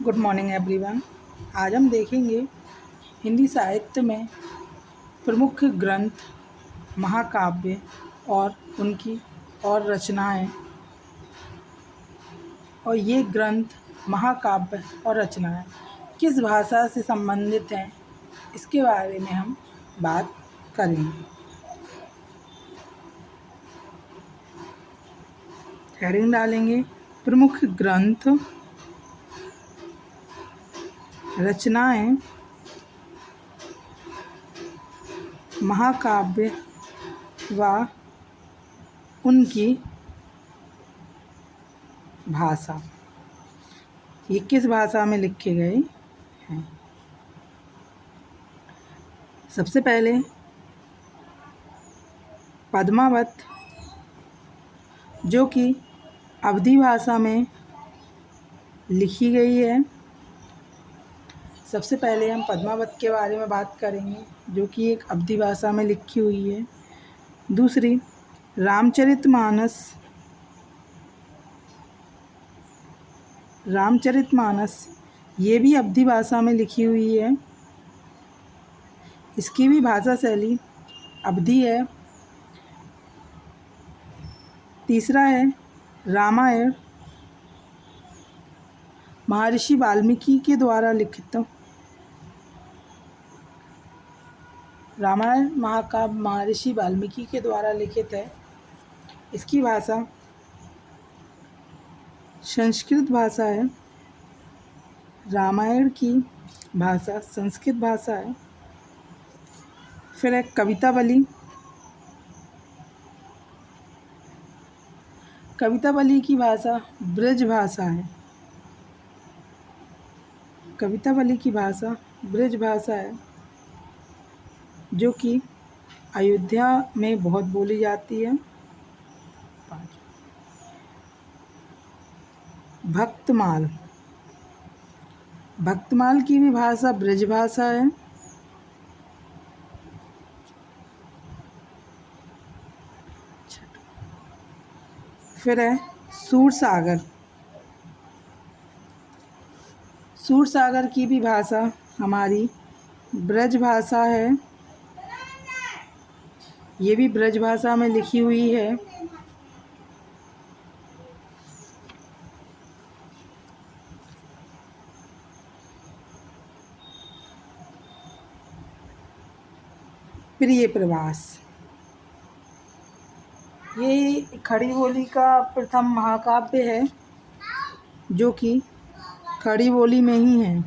Good morning everyone. आज हम देखेंगे हिंदी साहित्य में प्रमुख ग्रंथ, महाकाव्य और उनकी और रचनाएं। और ये ग्रंथ, महाकाव्य और रचनाएं किस भाषा से संबंधित हैं, इसके बारे में हम बात करेंगे। हेडिंग डालेंगे प्रमुख ग्रंथ, रचनाएं, महाकाव्य व उनकी भाषा। ये किस भाषा में लिखे गए हैं। सबसे पहले पद्मावत, जो कि अवधी भाषा में लिखी गई है। सबसे पहले हम पद्मावत के बारे में बात करेंगे, जो कि एक अवधी भाषा में लिखी हुई है। दूसरी रामचरितमानस, ये भी अवधी भाषा में लिखी हुई है। इसकी भी भाषा शैली अवधी है। तीसरा है रामायण, महर्षि वाल्मीकि के द्वारा लिखित। रामायण महाकाव्य महर्षि वाल्मीकि के द्वारा लिखित है। इसकी भाषा संस्कृत भाषा है। रामायण की भाषा संस्कृत भाषा है। फिर है कवितावली। कवितावली की भाषा ब्रज भाषा है। कवितावली की भाषा ब्रज भाषा है, जो कि अयोध्या में बहुत बोली जाती है। भक्तमाल, भक्तमाल की भी भाषा ब्रज भाषा है। फिर है सूरसागर। सूरसागर की भी भाषा हमारी ब्रज भाषा है। ये भी ब्रज भाषा में लिखी हुई है। प्रिय प्रवास, ये खड़ी बोली का प्रथम महाकाव्य है, जो कि खड़ी बोली में ही है।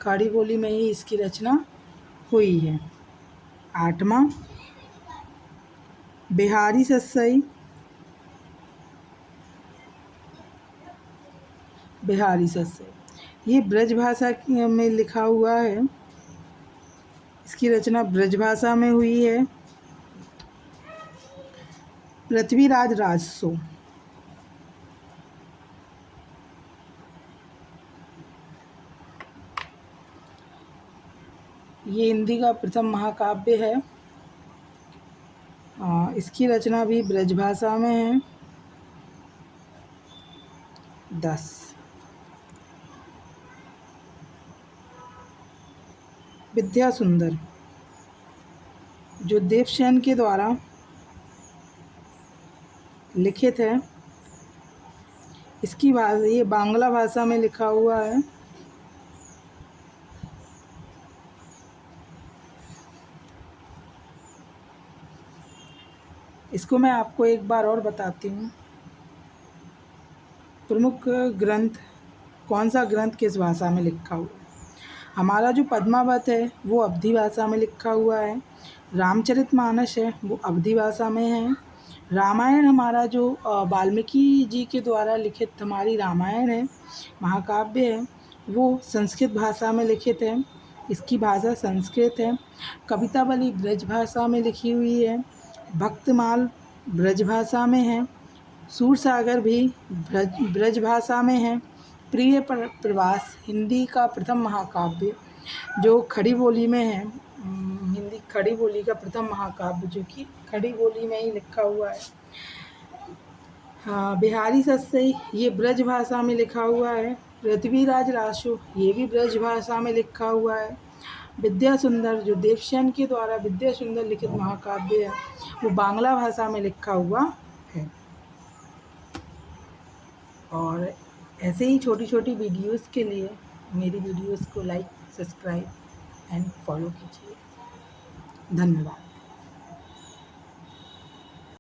खड़ी बोली में ही इसकी रचना हुई है। आठवां बिहारी सस्सई। बिहारी सस्सई ये ब्रज भाषा में लिखा हुआ है। इसकी रचना ब्रज भाषा में हुई है। पृथ्वीराज राजसो, ये हिंदी का प्रथम महाकाव्य है। इसकी रचना भी ब्रज भाषा में है। 10 विद्या सुंदर, जो देवसेन के द्वारा लिखित है। इसकी भाषा ये बांग्ला भाषा में लिखा हुआ है। इसको मैं आपको एक बार और बताती हूँ। प्रमुख ग्रंथ, कौन सा ग्रंथ किस भाषा में लिखा हुआ है। हमारा जो पद्मावत है वो अवधी भाषा में लिखा हुआ है। रामचरितमानस है वो अवधी भाषा में है। रामायण हमारा जो वाल्मीकि जी के द्वारा लिखित हमारी रामायण है, महाकाव्य है, वो संस्कृत भाषा में लिखित है। इसकी भाषा संस्कृत है। कवितावली ब्रज भाषा में लिखी हुई है। भक्तमाल ब्रज भाषा में है। सूरसागर भी ब्रज भाषा में है। प्रिय प्रवास हिंदी का प्रथम महाकाव्य, जो खड़ी बोली में है। हिंदी खड़ी बोली का प्रथम महाकाव्य, जो कि खड़ी बोली में ही लिखा हुआ है। हाँ, बिहारी सस्सई ये ब्रज भाषा में लिखा हुआ है। पृथ्वीराज रासो ये भी ब्रज भाषा में लिखा हुआ है। विद्या सुंदर जो देवसेन के द्वारा विद्या सुंदर लिखित महाकाव्य है वो बांग्ला भाषा में लिखा हुआ है। और ऐसे ही छोटी छोटी वीडियोस के लिए मेरी वीडियोस को लाइक, सब्सक्राइब एंड फॉलो कीजिए। धन्यवाद।